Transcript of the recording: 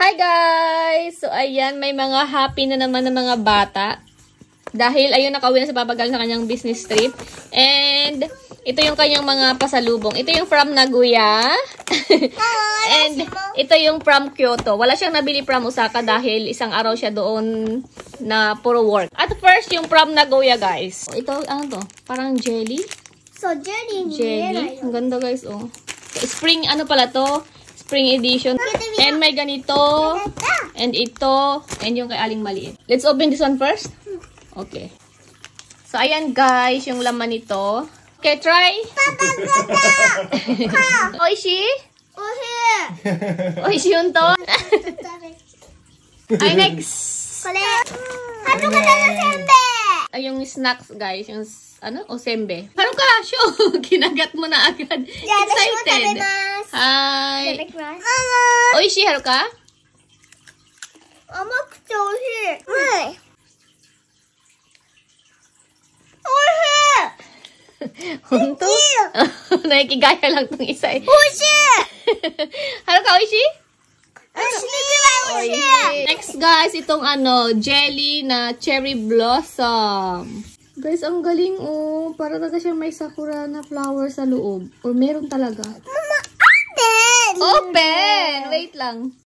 Hi guys! So ayan, may mga happy na naman ng mga bata. Dahil ayun, nakauwi na sa Papagal sa kanyang business trip. And ito yung kanyang mga pasalubong. Ito yung from Nagoya. And ito yung from Kyoto. Wala siyang nabili from Osaka dahil isang araw siya doon na puro work. At first, yung from Nagoya guys. Ito, ano to? Parang jelly. So, jelly. Jelly. Ang ganda guys, oh. Spring, ano pala to? Spring edition. And may ganito. And ito. And yung kay Aling Maliit. Let's open this one first. Okay. So, ayan guys, yung laman nito. Okay, try. Oishi? Oishi yun to. Ay, next. Ano ka na sembe? Ay, yung snacks guys. Yung, ano? Osembe. Parang ka, show. Kinagat mo na agad. Excited. Hi. Oishi, haru ka? Amakute oishii. Honto? Nakikigaya lang tong isa eh. Oishii! Haru ka, oishi? Oishii! Next guys, itong ano, jelly na cherry blossom. Guys, ang galing oh. Para talaga siyang may sakura na flower sa loob. Or meron talaga. Mama, open! Open! Wait lang.